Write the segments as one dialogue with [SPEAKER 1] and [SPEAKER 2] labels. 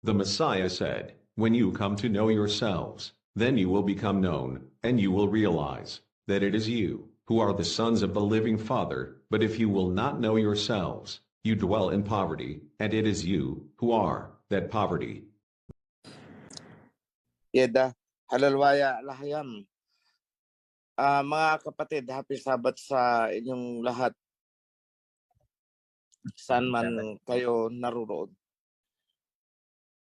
[SPEAKER 1] The Messiah said, "When you come to know yourselves, then you will become known, and you will realize that it is you who are the sons of the living Father. But if you will not know yourselves, you dwell in poverty, and it is you who are that poverty."
[SPEAKER 2] Yeda, halalwaya lahayam. Mga kapatid, happy Sabbath sa inyong lahat. Saan man kayo naruroon.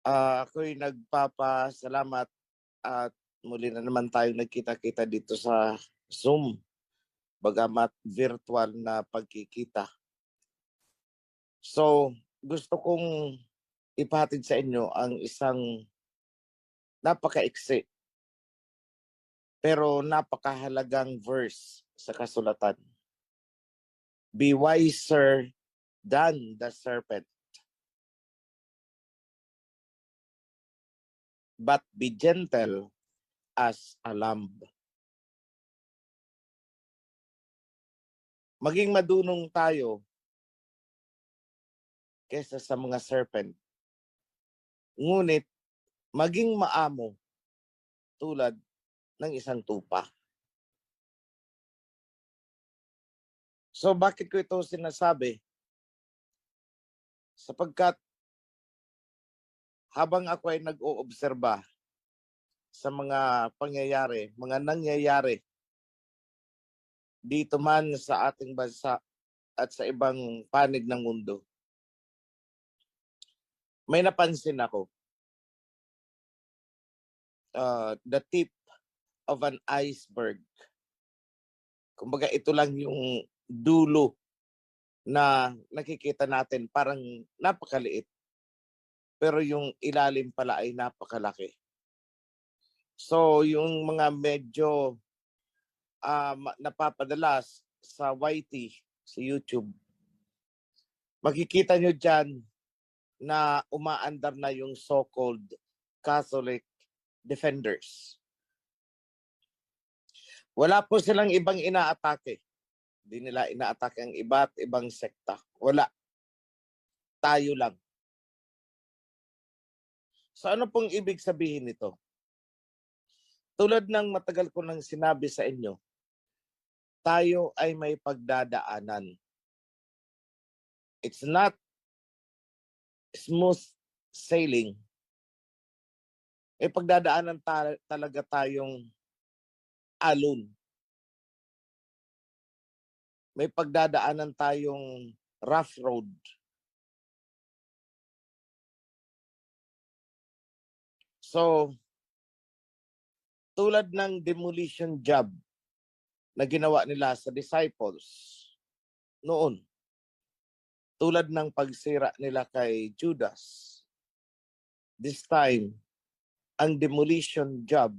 [SPEAKER 2] Ako'y nagpapasalamat at muli na naman tayong nagkita-kita dito sa Zoom. Bagamat virtual na pagkikita. So, gusto kong ipahatid sa inyo ang isang napaka-iksi pero napakahalagang verse sa kasulatan. Be wiser than the serpent, but be gentle as a lamb. Maging madunong tayo kesa sa mga serpent. Ngunit, maging maamo tulad ng isang tupa. So bakit ko ito sinasabi? Sapagkat habang ako ay nag-oobserba sa mga pangyayari, mga nangyayari dito man sa ating bansa at sa ibang panig ng mundo, may napansin ako. The tip of an iceberg. Kumbaga ito lang yung dulo na nakikita natin, parang napakaliit. Pero yung ilalim pala ay napakalaki. So yung mga medyo napapadalas sa YT, sa YouTube, makikita nyo dyan na umaandar na yung so-called Catholic defenders. Wala po silang ibang inaatake. Hindi nila inaatake ang iba't ibang sekta. Wala. Tayo lang. So ano pong ibig sabihin nito? Tulad ng matagal ko nang sinabi sa inyo, tayo ay may pagdadaanan. It's not smooth sailing. May pagdadaanan talaga tayong alon. May pagdadaanan tayong rough road. So, tulad ng demolition job na ginawa nila sa disciples noon, tulad ng pagsira nila kay Judas, this time, ang demolition job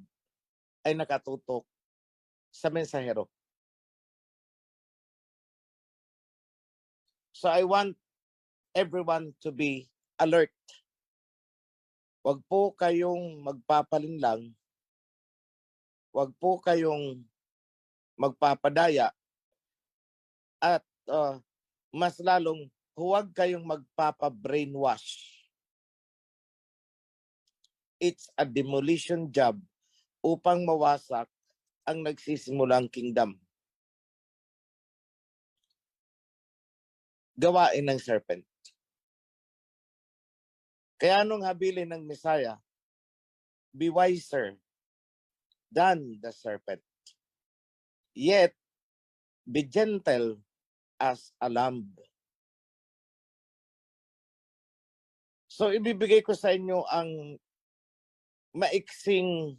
[SPEAKER 2] ay nakatutok sa mensahero. So I want everyone to be alert. Huwag po kayong magpapalinlang. Huwag po kayong magpapadaya. At mas lalong, huwag kayong magpapa-brainwash. It's a demolition job upang mawasak ang nagsisimulang kingdom. Gawain ng serpent. Kaya nung habilin ng Messiah, be wiser than the serpent. Yet, be gentle as a lamb. So, ibibigay ko sa inyo ang maiksing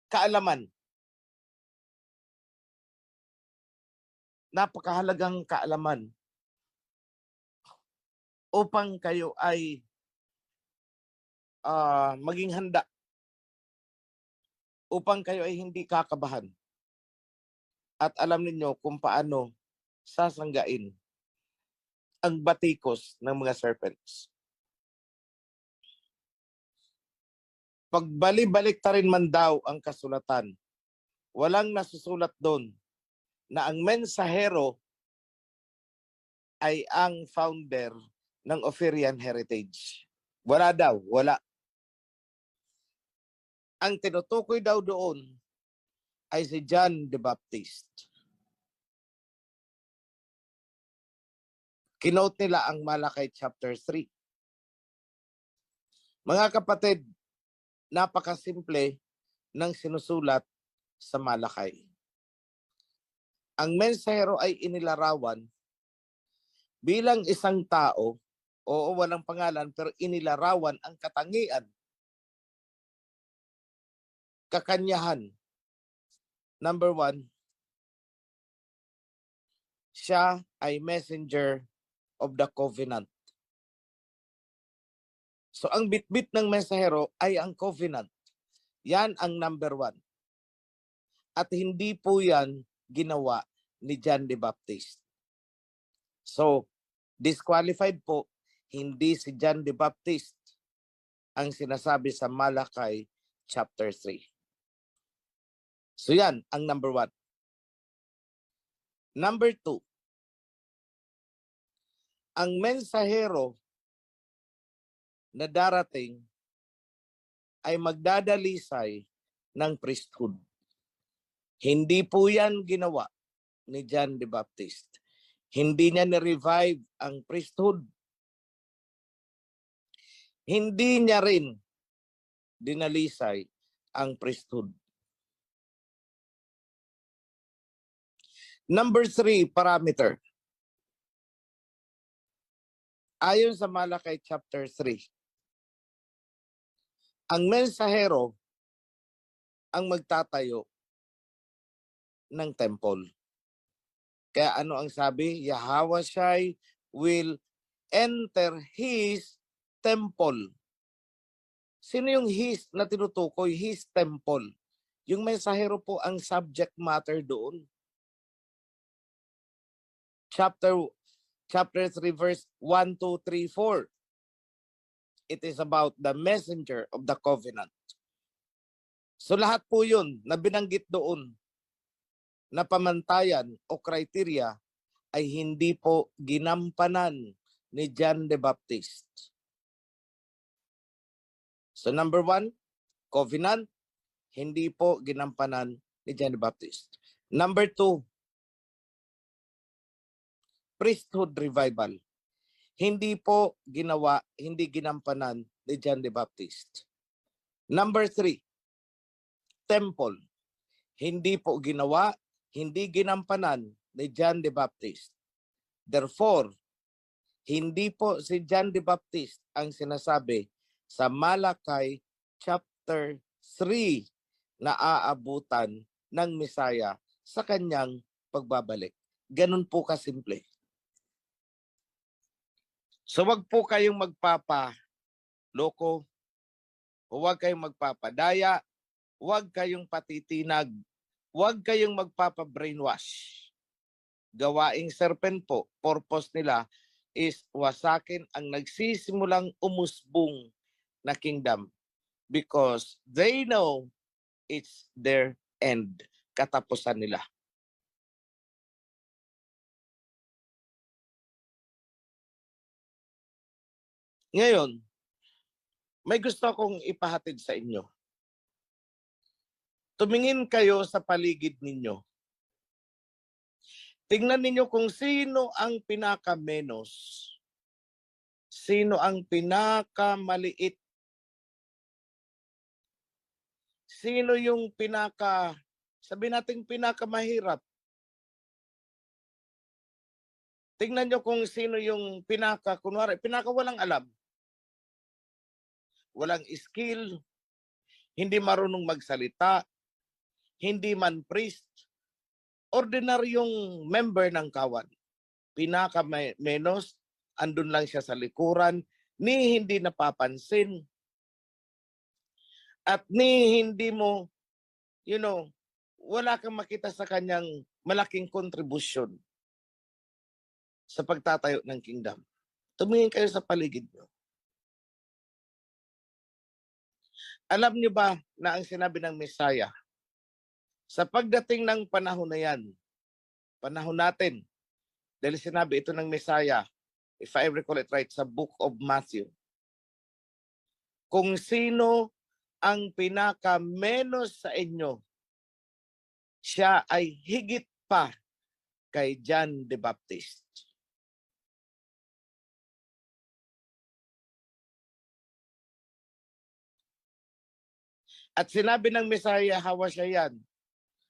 [SPEAKER 2] kaalaman. Napakahalagang kaalaman upang kayo ay maging handa, upang kayo ay hindi kakabahan at alam ninyo kung paano sasanggain ang batikos ng mga serpents. Pagbali-balik ta rin man daw ang kasulatan, walang nasusulat doon na ang mensahero ay ang founder ng Ophirian Heritage. Wala daw, wala. Ang tinutukoy daw doon ay si John the Baptist. Kinote nila ang Malakay chapter 3. Mga kapatid, napakasimple ng sinusulat sa Malakay. Ang mensahero ay inilarawan bilang isang tao, oo, walang pangalan, pero inilarawan ang katangian, kakanyahan. Number 1, siya ay messenger of the covenant. So ang bitbit ng mensahero ay ang covenant. Yan ang number 1. At hindi po yan ginawa ni John the Baptist. So, disqualified po, hindi si John the Baptist ang sinasabi sa Malakay chapter 3. So yan ang number 1. Number 2, ang mensahero na darating ay magdadalisay ng priesthood. Hindi po yan ginawa ni John the Baptist. Hindi niya ni-revive ang priesthood. Hindi niya rin dinalisay ang priesthood. Number 3 parameter. Ayon sa Malakay chapter 3, ang mensahero ang magtatayo ng temple. Kaya ano ang sabi? Yahweh Shai will enter his temple. Sino yung his na tinutukoy? His temple. Yung mensahero po ang subject matter doon. Chapter 3 verse 1, 2, 3, 4. It is about the messenger of the covenant. So lahat po yun na binanggit doon na pamantayan o criteria ay hindi po ginampanan ni John the Baptist. So number 1, covenant, hindi po ginampanan ni John the Baptist. Number 2, priesthood revival. Hindi po ginawa, hindi ginampanan ni John the Baptist. Number 3, temple. Hindi po ginawa, hindi ginampanan ni John the Baptist. Therefore, hindi po si John the Baptist ang sinasabi sa Malakay chapter 3 na aabutan ng Mesaya sa kanyang pagbabalik. Ganun po kasimple. So wag po kayong magpapa-loko, huwag kayong magpapadaya, huwag kayong patitinag, huwag kayong magpapa-brainwash. Gawaing serpent po, purpose nila is wasakin ang nagsisimulang umusbong na kingdom because they know it's their end, katapusan nila. Ngayon, may gusto akong ipahatid sa inyo. Tumingin kayo sa paligid ninyo. Tingnan ninyo kung sino ang pinaka-menos. Sino ang pinaka-maliit. Sino yung sabi natin pinaka-mahirap. Tingnan nyo kung sino yung kunwari, pinaka-walang alam. Walang skill, hindi marunong magsalita, hindi man priest, ordinaryong member ng kawan. Pinaka-menos, andun lang siya sa likuran, ni hindi napapansin, at ni hindi mo, wala kang makita sa kanyang malaking kontribusyon sa pagtatayo ng kingdom. Tumingin kayo sa paligid nyo. Alam niyo ba na ang sinabi ng Mesaya, sa pagdating ng panahon na yan, panahon natin, dahil sinabi ito ng Mesaya, if I recall it right, sa book of Matthew, kung sino ang pinaka-menos sa inyo, siya ay higit pa kay John the Baptist. At sinabi ng Messiah, hawa siya yan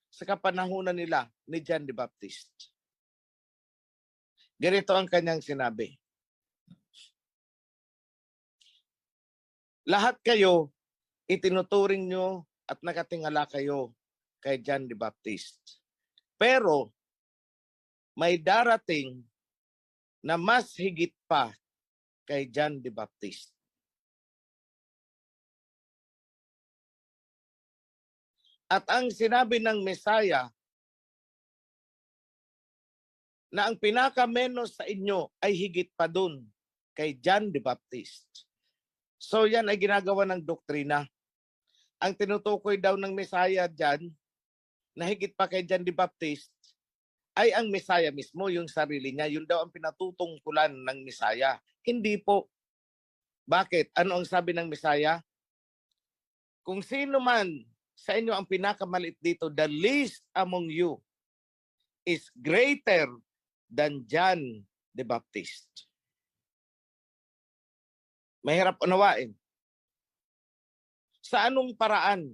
[SPEAKER 2] sa kapanahunan nila ni John the Baptist. Ganito ang kanyang sinabi. Lahat kayo, itinuturing nyo at nakatingala kayo kay John the Baptist. Pero, may darating na mas higit pa kay John the Baptist. At ang sinabi ng Messiah na ang pinaka-menos sa inyo ay higit pa dun kay John the Baptist. So yan ay ginagawa ng doktrina. Ang tinutukoy daw ng Messiah dyan, na higit pa kay John the Baptist, ay ang Messiah mismo, yung sarili niya. Yun daw ang pinatutungkulan ng Messiah. Hindi po. Bakit? Ano ang sabi ng Messiah? Kung sino man sa inyo ang pinakamaliit dito, the least among you is greater than John the Baptist. Mahirap unawain. Sa anong paraan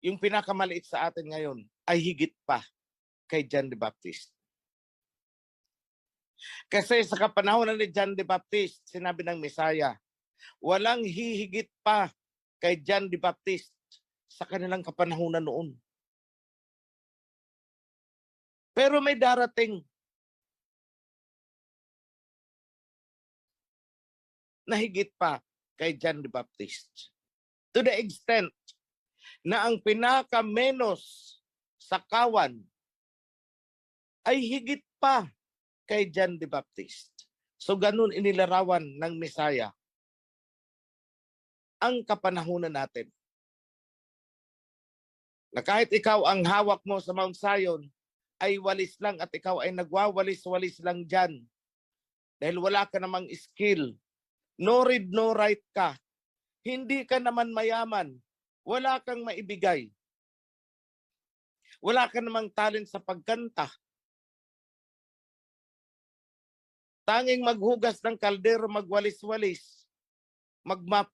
[SPEAKER 2] yung pinakamaliit sa atin ngayon ay higit pa kay John the Baptist? Kasi sa kapanahon ni John the Baptist, sinabi ng Messiah, walang hihigit pa kay John the Baptist sa kanilang kapanahunan noon. Pero may darating na higit pa kay John the Baptist. To the extent na ang pinaka-menos sa kawan ay higit pa kay John the Baptist. So ganun inilarawan ng Messiah ang kapanahunan natin. Na kahit ikaw ang hawak mo sa Mount Zion ay walis lang at ikaw ay nagwawalis-walis lang dyan dahil wala ka namang skill. No read, no write ka. Hindi ka naman mayaman. Wala kang maibigay. Wala ka namang talent sa pagkanta. Tanging maghugas ng kaldero, magwalis-walis, magmap.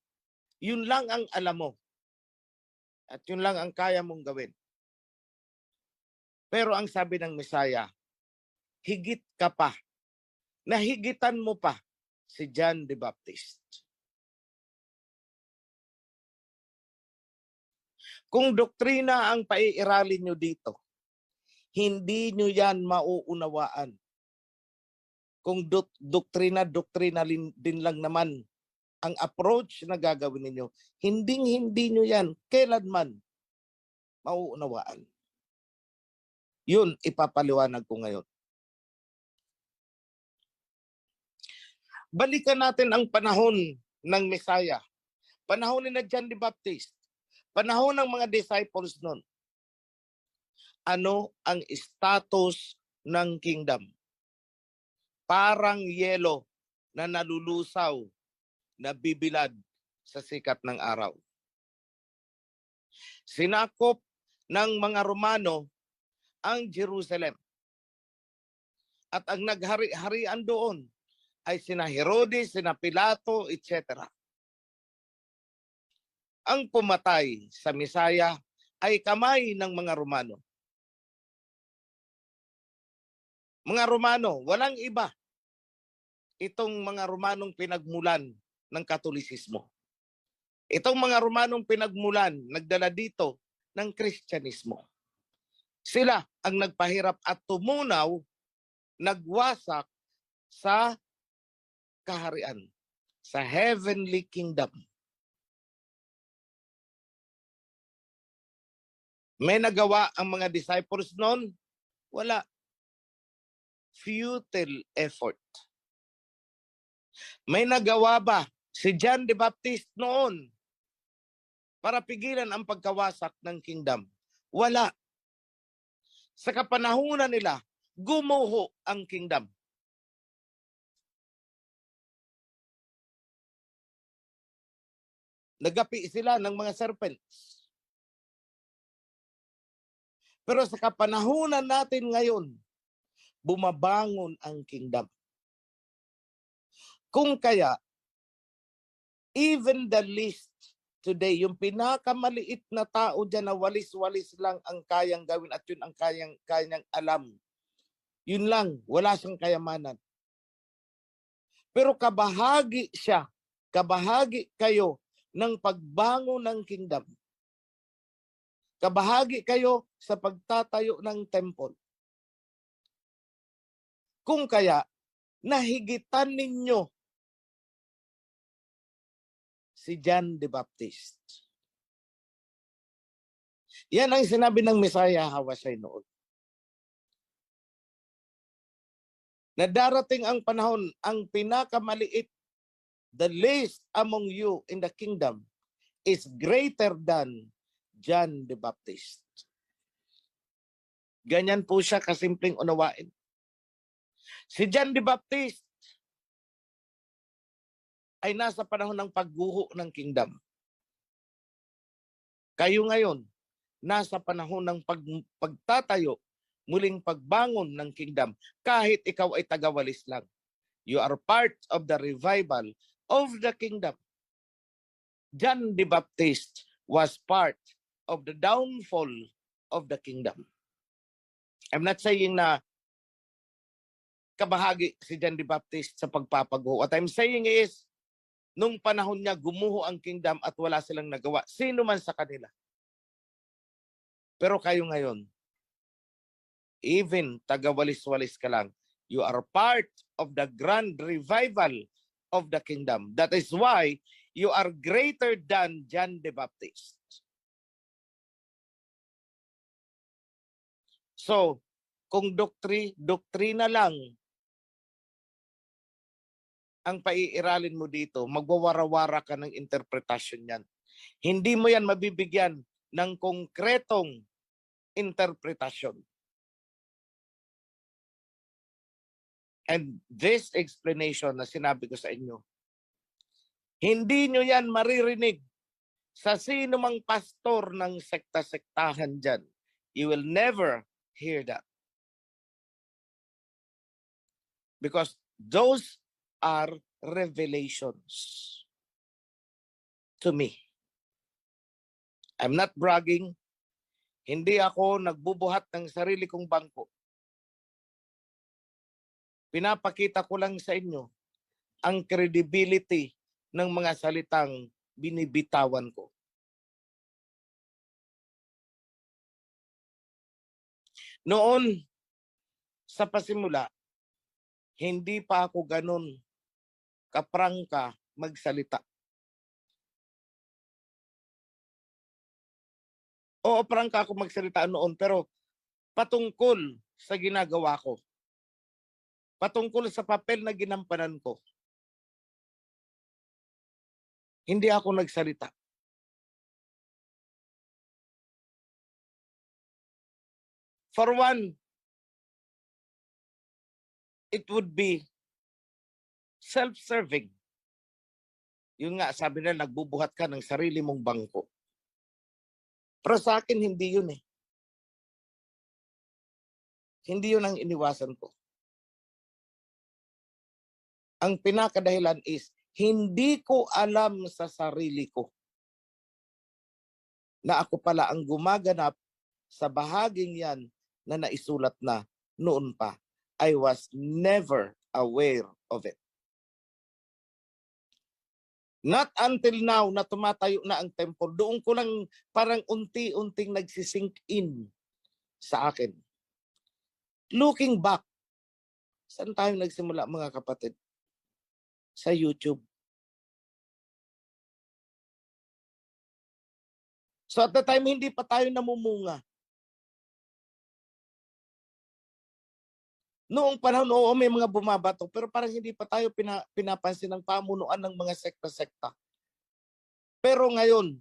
[SPEAKER 2] Yun lang ang alam mo. At yun lang ang kaya mong gawin. Pero ang sabi ng Messiah, higit ka pa. Nahigitan mo pa si John the Baptist. Kung doktrina ang paiiralin nyo dito, hindi nyo yan mauunawaan. Kung doktrina din lang naman ang approach na gagawin ninyo, hindi nyo yan kailanman mauunawaan. Yun, ipapaliwanag ko ngayon. Balikan natin ang panahon ng Messiah. Panahon ni John the Baptist. Panahon ng mga disciples nun. Ano ang status ng kingdom? Parang yelo na nalulusaw, na bibilad sa sikat ng araw. Sinakop ng mga Romano ang Jerusalem. At ang naghari-harian doon ay sina Herodes, sina Pilato, etc. Ang pumatay sa Messiah ay kamay ng mga Romano. Mga Romano, walang iba. Itong mga Romanong pinagmulan ng Katolisismo. Itong mga Romanong pinagmulan, nagdala dito ng Kristyanismo. Sila ang nagpahirap at tumunaw, nagwasak sa kaharian, sa heavenly kingdom. May nagawa ang mga disciples noon? Wala. Futile effort. May nagawa ba si John the Baptist noon para pigilan ang pagkawasak ng kingdom? Wala. Sa kapanahunan nila, gumuho ang kingdom. Nagapi sila ng mga serpents. Pero sa kapanahunan natin ngayon, bumabangon ang kingdom. Kung kaya, even the least today, yung pinakamaliit na tao dyan na walis-walis lang ang kayang gawin at yun ang kanyang alam. Yun lang, wala siyang kayamanan. Pero kabahagi siya, kabahagi kayo ng pagbangon ng kingdom. Kabahagi kayo sa pagtatayo ng temple. Kung kaya, nahigitan ninyo si John the Baptist. Yan ang sinabi ng Messiah Hawasay noon. Na darating ang panahon, ang pinakamaliit, the least among you in the kingdom is greater than John the Baptist. Ganyan po siya kasimpleng unawain. Si John the Baptist ay nasa panahon ng pagguho ng kingdom. Kayo ngayon, nasa panahon ng pagtatayo, muling pagbangon ng kingdom, kahit ikaw ay tagawalis lang. You are part of the revival of the kingdom. John the Baptist was part of the downfall of the kingdom. I'm not saying na kabahagi si John the Baptist sa pagpapaguho. What I'm saying is, nung panahon niya, gumuho ang kingdom at wala silang nagawa. Sino man sa kanila. Pero kayo ngayon, even tagawalis-walis ka lang, you are part of the grand revival of the kingdom. That is why you are greater than John the Baptist. So, kung doktrina lang ang paiiralin mo dito, magwawara-wara ka ng interpretasyon yan. Hindi mo yan mabibigyan ng konkretong interpretasyon. And this explanation na sinabi ko sa inyo, hindi nyo yan maririnig sa sino mang pastor ng sekta-sektahan dyan. You will never hear that. Because those are revelations to me. I'm not bragging. Hindi ako nagbubuhat ng sarili kong bangko. Pinapakita ko lang sa inyo ang credibility ng mga salitang binibitawan ko. Noon, sa pasimula, hindi pa ako ganun kaprangka magsalita. Oo, prangka ako magsalita noon, pero patungkol sa ginagawa ko. Patungkol sa papel na ginampanan ko. Hindi ako nagsalita. For one, it would be self-serving. Yung nga, sabi nila, nagbubuhat ka ng sarili mong bangko. Pero sa akin, hindi yun eh. Hindi yun ang iniwasan ko. Ang pinakadahilan is, hindi ko alam sa sarili ko na ako pala ang gumaganap sa bahaging yan na naisulat na noon pa. I was never aware of it. Not until now na tumatayo na ang temple, doon ko lang parang unti-unting nagsisink in sa akin. Looking back, saan tayo nagsimula mga kapatid? Sa YouTube. So at the time, hindi pa tayo namumunga. Noong panahon, oo, may mga bumabato, pero parang hindi pa tayo pinapansin ng pamunuan ng mga sekta-sekta. Pero ngayon,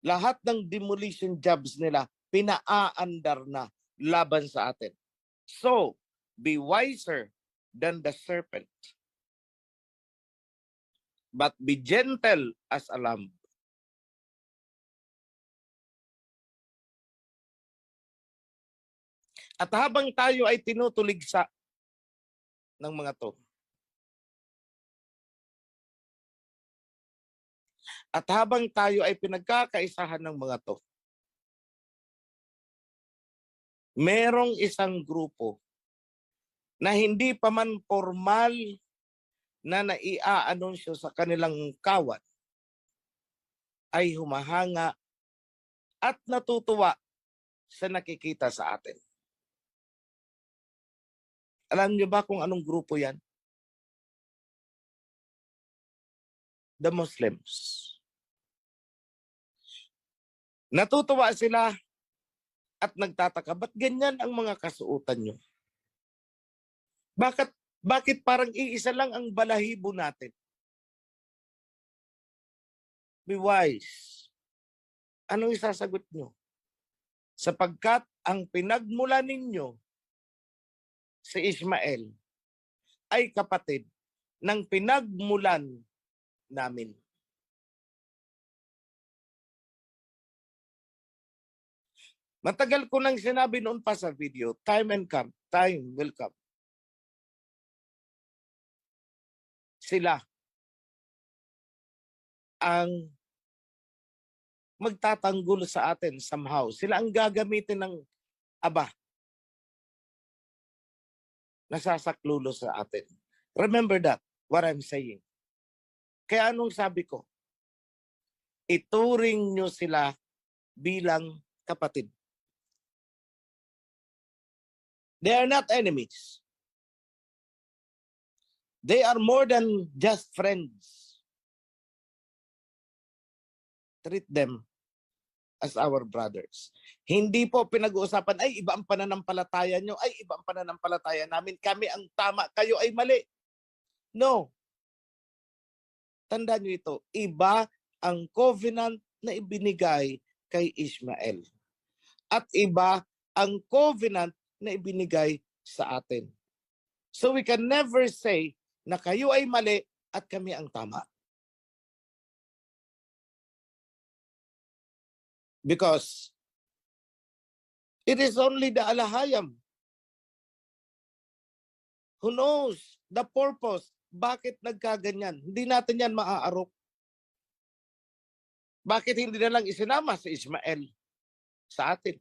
[SPEAKER 2] lahat ng demolition jobs nila, pinaaandar na laban sa atin. So, be wiser than the serpent, but be gentle as a lamb. At habang tayo ay tinutuligsa ng mga to, at habang tayo ay pinagkakaisahan ng mga to, merong isang grupo na hindi pa man formal na naiaanunsyo sa kanilang kawat ay humahanga at natutuwa sa nakikita sa atin. Alam niyo ba kung anong grupo yan? The Muslims. Natutuwa sila at nagtataka, ba't ganyan ang mga kasuotan nyo? Bakit parang iisa lang ang balahibo natin? Be wise. Anong isasagot nyo? Sapagkat ang pinagmula ninyo si Ismael ay kapatid ng pinagmulan namin. Matagal ko nang sinabi noon pa sa video, time will come. Sila ang magtatanggol sa atin somehow. Sila ang gagamitin ng Aba na sasaklulo sa atin. Remember that, what I'm saying. Kaya anong sabi ko? Ituring nyo sila bilang kapatid. They are not enemies. They are more than just friends. Treat them as our brothers. Hindi po pinag-uusapan, ay iba ang pananampalataya nyo, ay iba ang pananampalataya namin, kami ang tama, kayo ay mali. No. Tandaan nyo ito, iba ang covenant na ibinigay kay Ishmael. At iba ang covenant na ibinigay sa atin. So we can never say na kayo ay mali at kami ang tama. Because it is only the Alahayam who knows the purpose. Bakit nagkaganyan? Hindi natin yan maaarok. Bakit hindi na lang isinama si Ismael sa atin?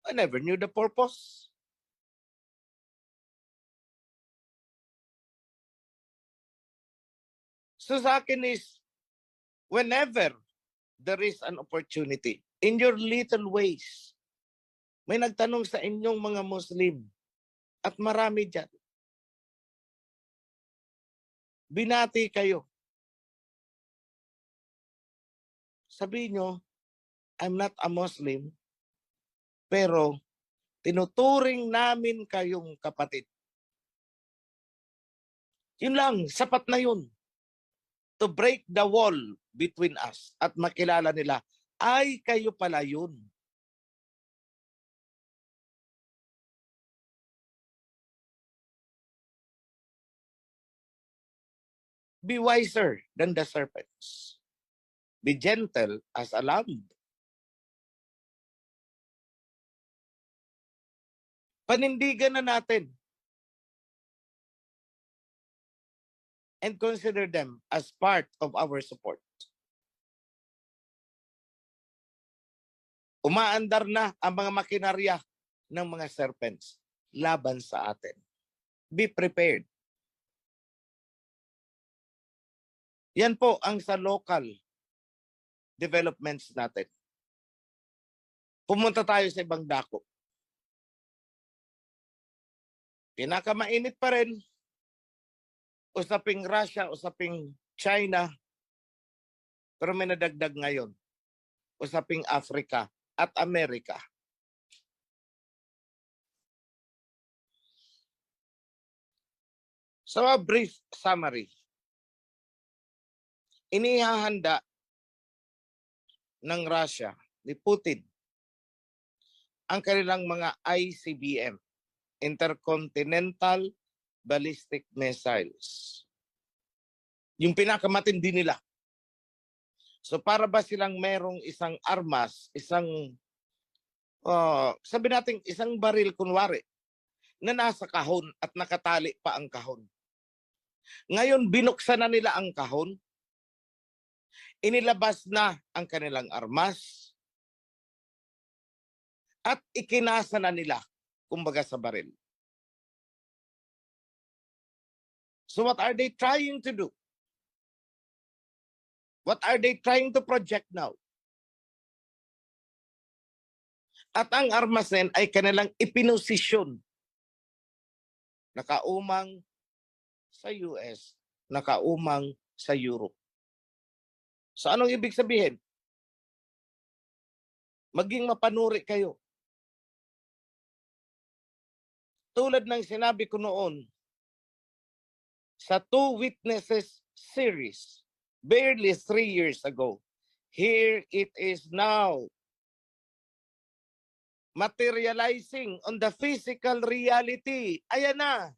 [SPEAKER 2] I never knew the purpose. So sa akin is, whenever there is an opportunity, in your little ways, may nagtanong sa inyong mga Muslim, at marami dyan, binati kayo. Sabihin nyo, I'm not a Muslim, pero tinuturing namin kayong kapatid. Yun lang, sapat na yun. To break the wall between us at makilala nila, ay kayo pala yun. Be wiser than the serpents. Be gentle as a lamb. Panindigan na natin and consider them as part of our support. Umaandar na ang mga makinarya ng mga serpents laban sa atin. Be prepared. Yan po ang sa local developments natin. Pumunta tayo sa ibang dako. Pinakamainit pa rin, usaping Russia, usaping China, pero may nadagdag ngayon, usaping Africa at Amerika. So a brief summary. Inihahanda ng Russia, ni Putin, ang kanilang mga ICBM, Intercontinental Ballistic Missiles. Yung pinakamatindi nila. So para ba silang merong isang armas, isang sabi natin isang baril kunwari na nasa kahon at nakatali pa ang kahon. Ngayon binuksan na nila ang kahon, inilabas na ang kanilang armas, at ikinasa na nila, kumbaga sa baril. So what are they trying to do? What are they trying to project now? At ang armas na yan ay kanilang ipinosisyon. Nakaumang sa US, nakaumang sa Europe. So anong ibig sabihin? Maging mapanuri kayo. Tulad ng sinabi ko noon sa Two Witnesses series, barely 3 years ago, here it is now, materializing on the physical reality. Ayan na.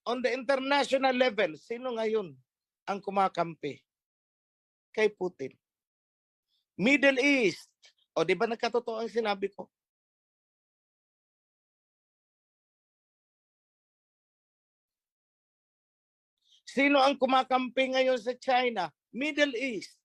[SPEAKER 2] On the international level, sino ngayon ang kumakampi kay Putin? Middle East. O di ba nagkatotoo ang sinabi ko? Sino ang kumakampi ngayon sa China? Middle East.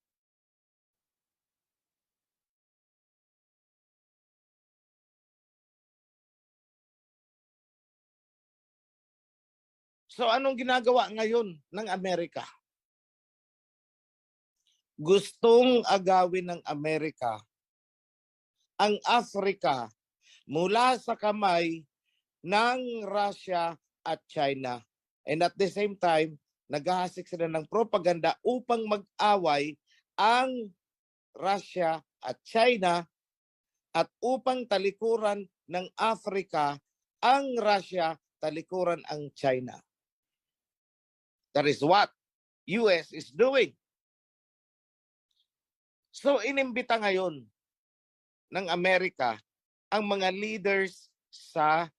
[SPEAKER 2] So anong ginagawa ngayon ng Amerika? Gustong agawin ng Amerika ang Africa mula sa kamay ng Russia at China. And at the same time, naghahasik sila ng propaganda upang mag-away ang Russia at China at upang talikuran ng Africa ang Russia, talikuran ang China. That is what US is doing. So inimbita ngayon ng Amerika ang mga leaders sa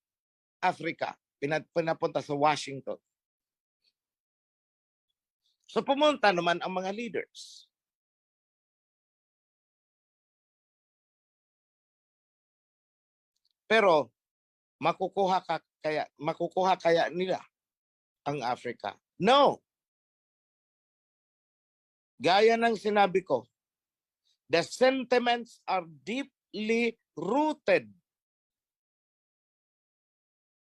[SPEAKER 2] Africa. Pinapunta sa Washington. So pumunta naman ang mga leaders. Pero makukuha kaya nila ang Africa? No. Gaya ng sinabi ko, the sentiments are deeply rooted.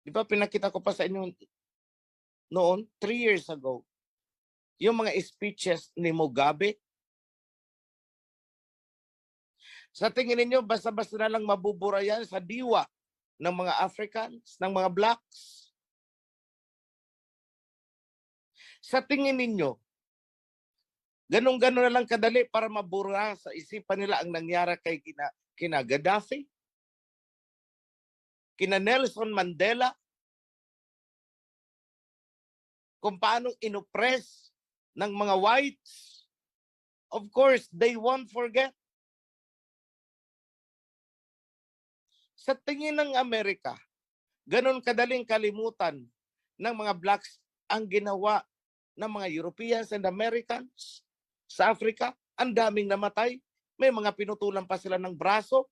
[SPEAKER 2] Di ba pinakita ko pa sa inyo noon, 3 years ago, yung mga speeches ni Mugabe? Sa tingin ninyo, basta-basta na lang mabubura yan sa diwa ng mga Africans, ng mga blacks? Sa tingin ninyo, ganun-ganun na lang kadali para mabura sa isipan nila ang nangyari kay kina Gaddafi, kina Nelson Mandela, kung paano inoppress ng mga whites? Of course, they won't forget. Sa tingin ng Amerika, ganun kadaling kalimutan ng mga blacks ang ginawa ng mga Europeans and Americans sa Africa. Ang daming namatay. May mga pinutulan pa sila ng braso.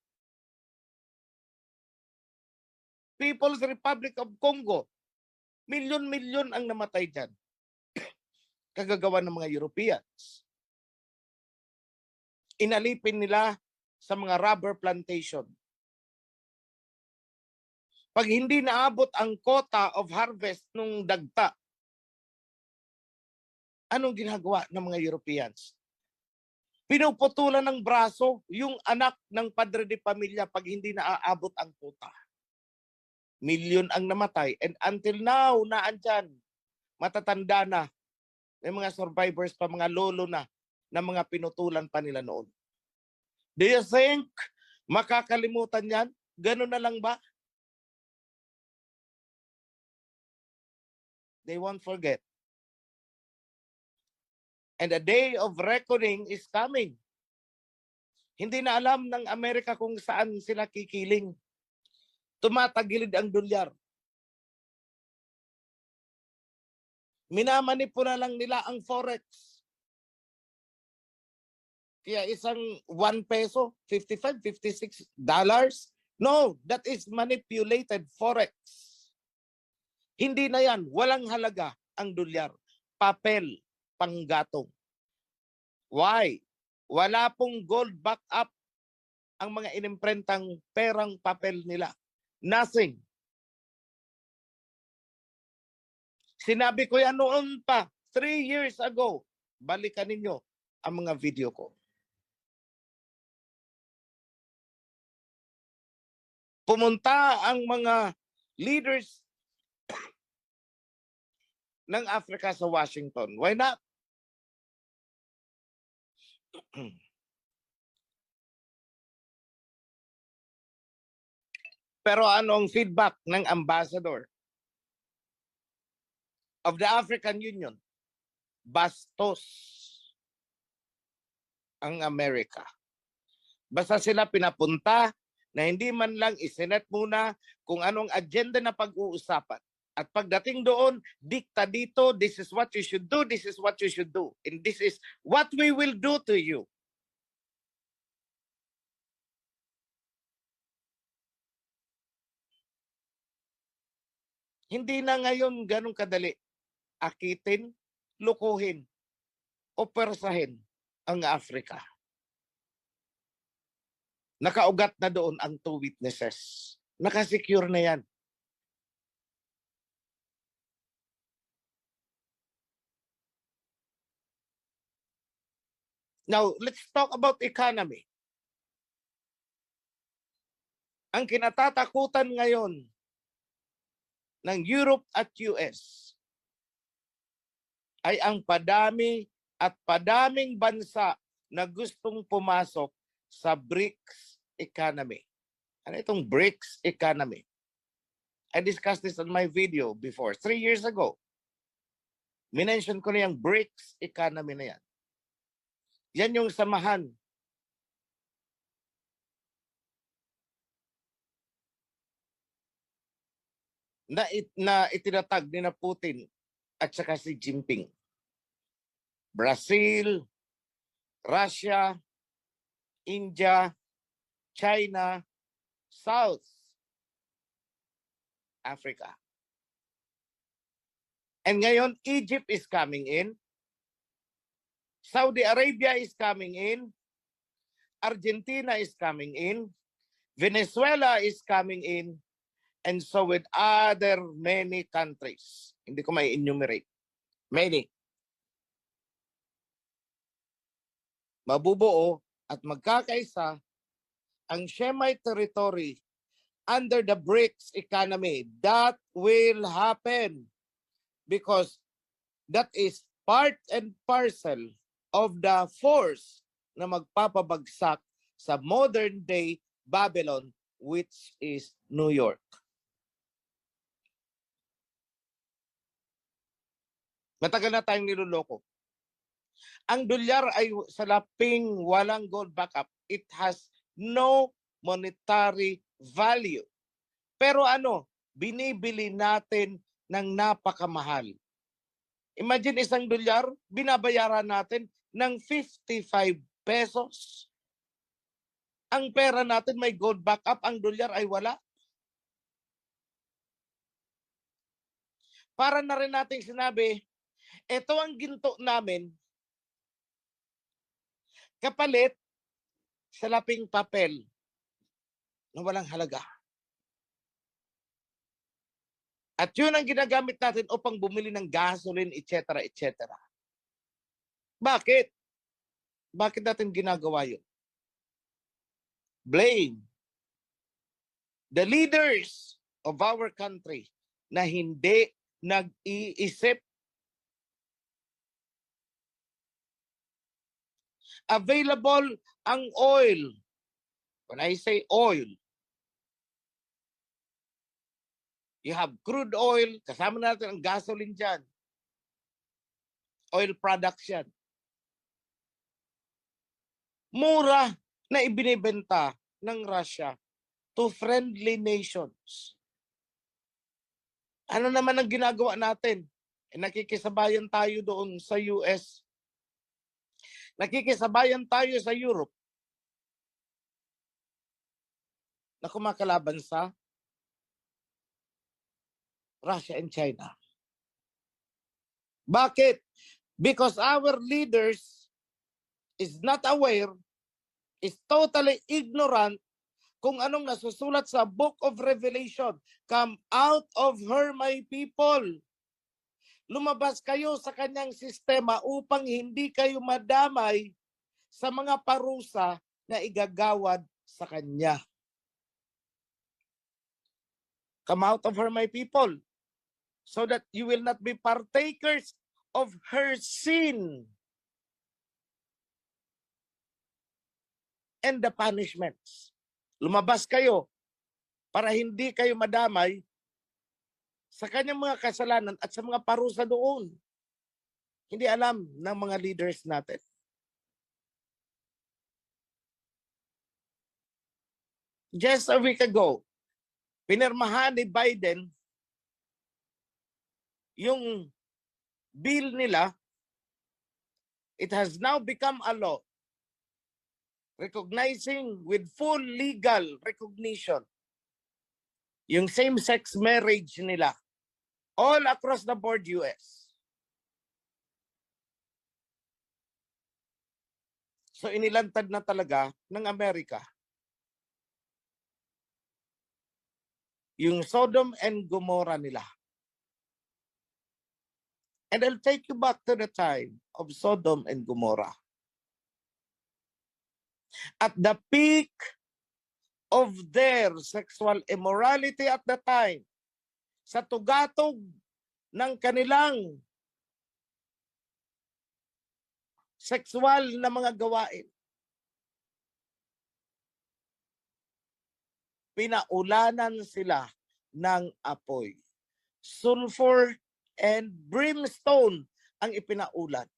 [SPEAKER 2] People's Republic of Congo, milyon-milyon ang namatay dyan. Kagagawa ng mga Europeans. Inalipin nila sa mga rubber plantation. Pag hindi naabot ang quota of harvest nung dagta, anong ginagawa ng mga Europeans? Pinuputulan ng braso yung anak ng padre de pamilya pag hindi naaabot ang quota. Milyon ang namatay. And until now, naandyan, matatanda na. May mga survivors pa, mga lolo na mga pinutulan pa nila noon. Do you think makakalimutan yan? Ganun na lang ba? They won't forget. And the day of reckoning is coming. Hindi na alam ng Amerika kung saan sila kikiling. Tumatagilid ang dolyar. Minamanipula lang nila ang forex. Kaya isang 1 peso, $55, $56. No, that is manipulated forex. Hindi na yan, walang halaga ang dolyar. Papel, panggatong. Why? Wala pong gold backup ang mga inimprentang perang papel nila. Nothing. Sinabi ko yan noon pa, 3 years ago. Balikan ninyo ang mga video ko. Pumunta ang mga leaders ng Africa sa Washington. Why not? Pero ano ang feedback ng ambassador of the African Union? Bastos ang Amerika. Basta sila pinapunta na hindi man lang isinet muna kung anong agenda na pag-uusapan. At pagdating doon, dikta dito, this is what you should do, this is what you should do. And this is what we will do to you. Hindi na ngayon ganun kadali akitin, lukuhin, o persahin ang Africa. Nakaugat na doon ang 2 witnesses. Nakasecure na yan. Now, let's talk about economy. Ang kinatatakutan ngayon ng Europe at US ay ang padami at padaming bansa na gustong pumasok sa BRICS economy. Ano itong BRICS economy? I discussed this on my video before, 3 years ago. Minention ko na yung BRICS economy na yan. Yan yung samahan na itinatag ni na Putin at saka si Jinping. Brazil, Russia, India, China, South Africa. And ngayon, Egypt is coming in. Saudi Arabia is coming in. Argentina is coming in. Venezuela is coming in. And so with other many countries. Hindi ko may enumerate. Many. Mabubuo at magkakaisa ang Shemite territory under the BRICS economy. That will happen because that is part and parcel of the force na magpapabagsak sa modern day Babylon, which is New York. Matagal na tayong niloloko. Ang dolyar ay salaping walang gold backup. It has no monetary value. Pero binibili natin ng napakamahal. Imagine isang dolyar, binabayaran natin ng 55 pesos. Ang pera natin may gold backup, ang dolyar ay wala. Para na rin nating sinabi, ito ang ginto namin, kapalit sa laping papel na walang halaga. At yun ang ginagamit natin upang bumili ng gasoline, etc., etc. Bakit? Bakit natin ginagawa yun? Blame the leaders of our country na hindi nag-iisip. Available ang oil. When I say oil, you have crude oil, kasama natin ang gasoline dyan. Oil products yan. Mura na ibinibenta ng Russia to friendly nations. Ano naman ang ginagawa natin? Nakikisabayan tayo doon sa US. Nakikisabayan tayo sa Europe na kumakalaban sa Russia and China. Bakit? Because our leaders is not aware, is totally ignorant kung anong nasusulat sa Book of Revelation. Come out of her, my people. Lumabas kayo sa kanyang sistema upang hindi kayo madamay sa mga parusa na igagawad sa kanya. Come out of her, my people, so that you will not be partakers of her sin and the punishments. Lumabas kayo para hindi kayo madamay sa kanyang mga kasalanan at sa mga parusa doon. Hindi alam ng mga leaders natin. Just a week ago, pinirmahan ni Biden yung bill nila. It has now become a law recognizing with full legal recognition yung same-sex marriage nila all across the board US. So inilantad na talaga ng Amerika yung Sodom and Gomorrah nila. And I'll take you back to the time of Sodom and Gomorrah. At the peak of their sexual immorality at the time, sa tugatog ng kanilang sexual na mga gawain, pinaulanan sila ng apoy. Sulfur and brimstone ang ipinaulan.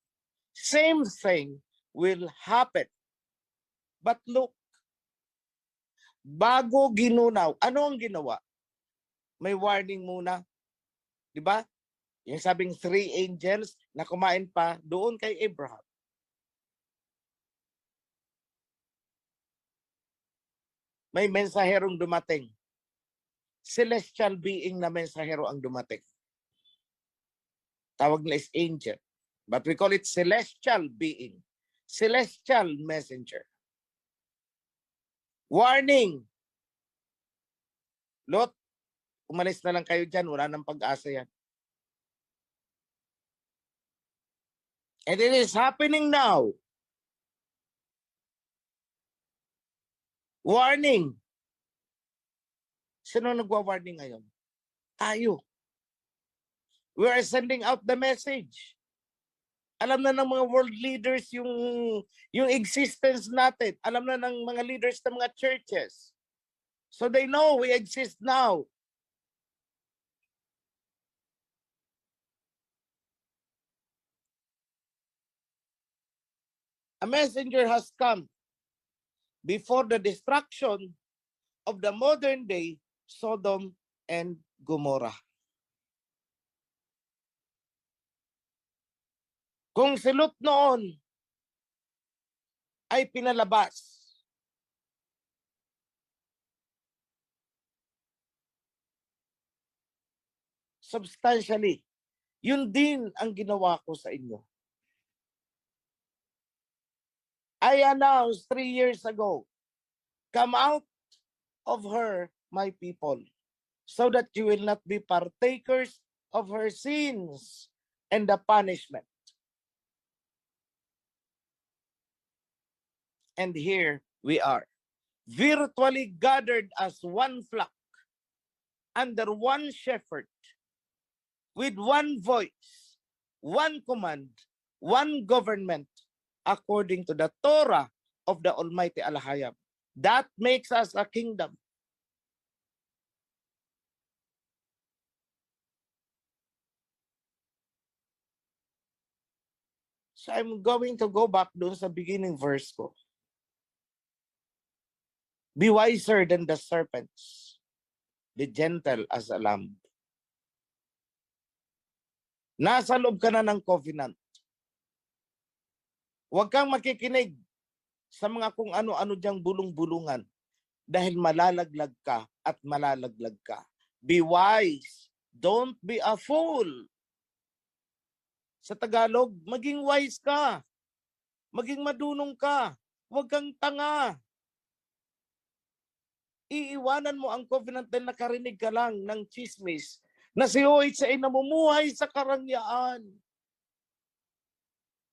[SPEAKER 2] Same thing will happen. But look, bago ginunaw, ano ang ginawa? May warning muna. Di ba? Yung sabing 3 angels na kumain pa doon kay Abraham. May mensaherong dumating. Celestial being na mensahero ang dumating. Tawag nila is angel. But we call it celestial being. Celestial messenger. Warning! Lot, umalis na lang kayo dyan. Wala nang pag-asa yan. And it is happening now. Warning! Sino nagwa-warning ngayon? Tayo. We are sending out the message. Alam na ng mga world leaders yung existence natin. Alam na ng mga leaders ng mga churches. So they know we exist now. A messenger has come before the destruction of the modern day Sodom and Gomorrah. Kung si Lot noon ay pinalabas, substantially, yun din ang ginawa ko sa inyo. I announced 3 years ago, come out of her, my people, so that you will not be partakers of her sins and the punishment. And here we are, virtually gathered as one flock, under one shepherd, with one voice, one command, one government, according to the Torah of the Almighty Al-Hayab. That makes us a kingdom. So I'm going to go back doon sa beginning verse ko. Be wiser than the serpents, be gentle as a lamb. Nasa loob ka na ng covenant. Huwag kang makikinig sa mga kung ano-ano diyang bulong-bulungan dahil malalaglag ka at malalaglag ka. Be wise. Don't be a fool. Sa Tagalog, maging wise ka. Maging madunong ka. Huwag kang tanga. Iiwanan mo ang covenant dahil nakarinig ka lang ng chismis na si OHA ay namumuhay sa karangyaan.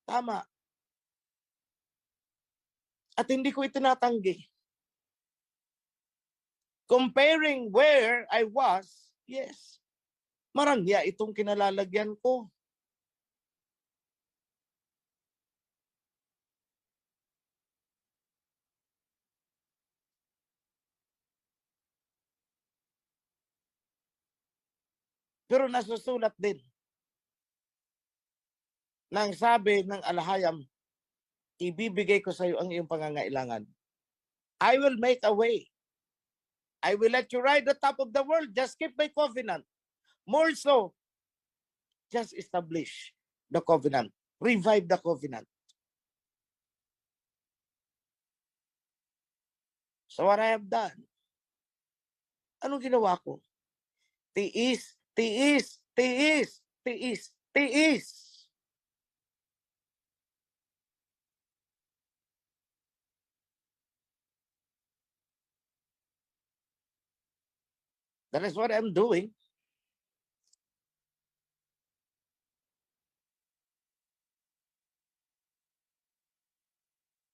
[SPEAKER 2] Tama. At hindi ko itinatanggi. Comparing where I was, yes, marangya itong kinalalagyan ko. Pero nasusulat din nang sabi ng alahayam, ibibigay ko sa iyo ang iyong pangangailangan. I will make a way. I will let you ride the top of the world. Just keep my covenant. More so, just establish the covenant. Revive the covenant. So what I have done, anong ginawa ko? Tiis, tiis, tiis, tiis, tiis. That is what I'm doing.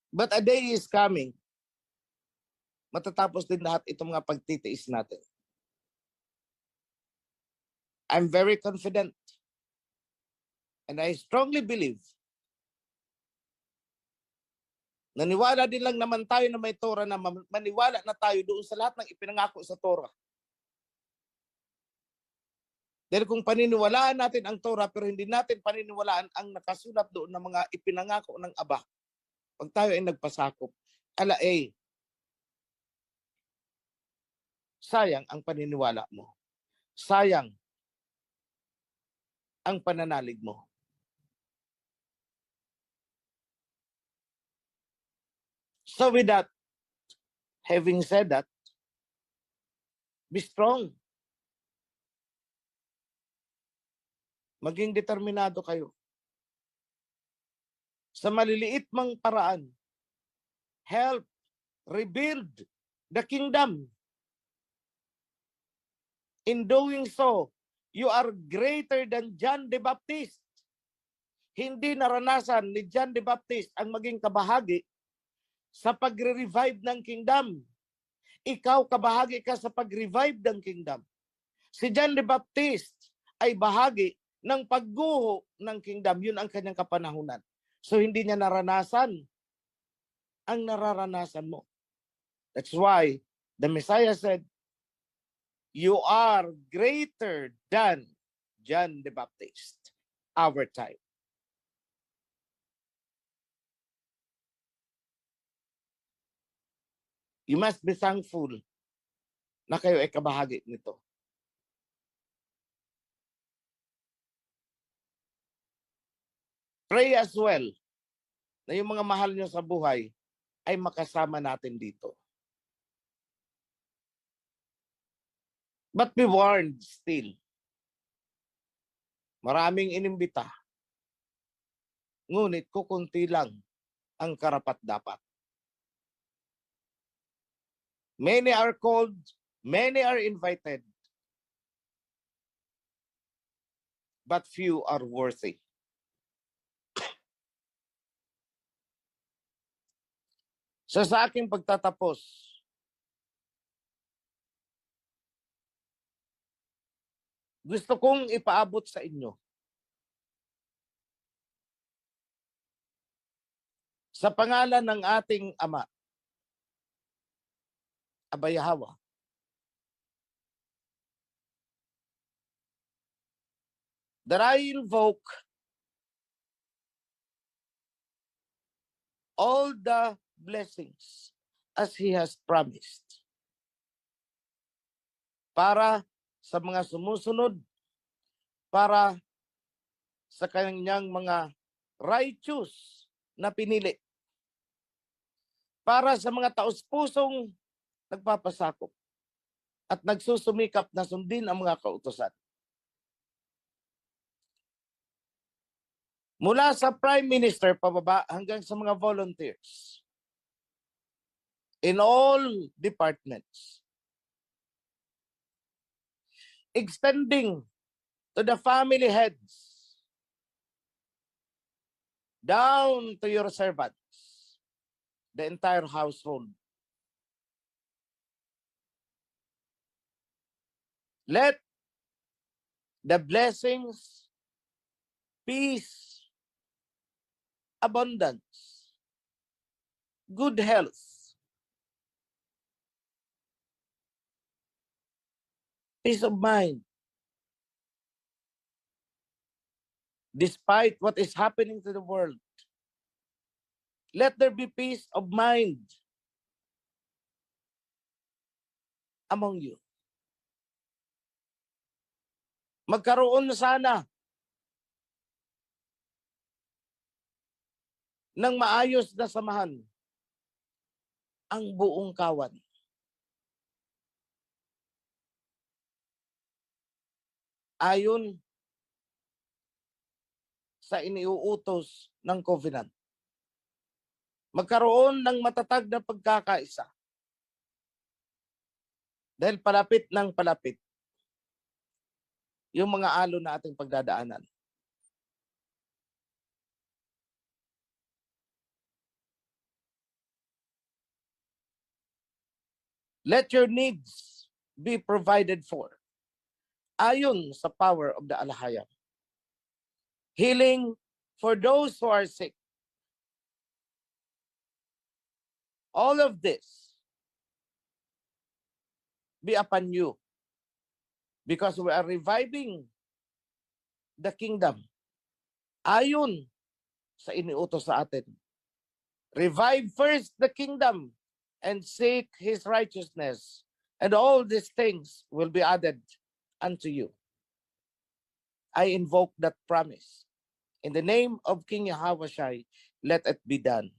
[SPEAKER 2] But a day is coming. Matatapos din lahat itong mga pagtitiis natin. I'm very confident. And I strongly believe. Naniwala din lang naman tayo na may Torah na maniwala na tayo doon sa lahat ng ipinangako sa Torah. Dahil kung paniniwalaan natin ang Torah pero hindi natin paniniwalaan ang nakasulat doon ng mga ipinangako ng Aba, pag tayo ay nagpasakop, sayang ang paniniwala mo. Sayang ang pananalig mo. So with that, having said that, be strong. Maging determinado kayo. Sa maliliit mang paraan, help rebuild the kingdom. In doing so, you are greater than John the Baptist. Hindi naranasan ni John the Baptist ang maging kabahagi sa pagre-revive ng kingdom. Ikaw, kabahagi ka sa pag-revive ng kingdom. Si John the Baptist ay bahagi ng pagguho ng kingdom. Yun ang kanyang kapanahunan. So hindi niya naranasan ang nararanasan mo. That's why the Messiah said, you are greater than John the Baptist, our time. You must be thankful na kayo ay kabahagi nito. Pray as well na yung mga mahal nyo sa buhay ay makasama natin dito. But be warned still. Maraming inimbita. Ngunit kukunti lang ang karapat-dapat. Many are called, many are invited, but few are worthy. So sa aking pagtatapos, gusto kong ipaabot sa inyo sa pangalan ng ating Ama, Aba Yahweh, that I invoke all the blessings as He has promised para sa mga sumusunod, para sa kanyang mga righteous na pinili para sa mga taos-pusong nagpapasakop at nagsusumikap na sundin ang mga kautusan. Mula sa Prime Minister pababa hanggang sa mga volunteers in all departments, extending to the family heads, down to your servants, the entire household. Let the blessings, peace, abundance, good health, peace of mind, despite what is happening to the world, let there be peace of mind among you. Magkaroon sana ng maayos na samahan ang buong kawan. Ayon sa iniuutos ng covenant. Magkaroon ng matatag na pagkakaisa. Dahil palapit ng palapit yung mga alon na ating pagdadaanan. Let your needs be provided for ayon sa power of the Alahayam. Healing for those who are sick. All of this be upon you because we are reviving the kingdom ayon sa iniutos sa atin. Revive first the kingdom and seek His righteousness, and all these things will be added unto you. I invoke that promise. In the name of King Yahawashi, let it be done.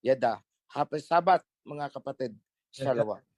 [SPEAKER 2] Yada. Happy Sabbath, mga kapatid. Shalom.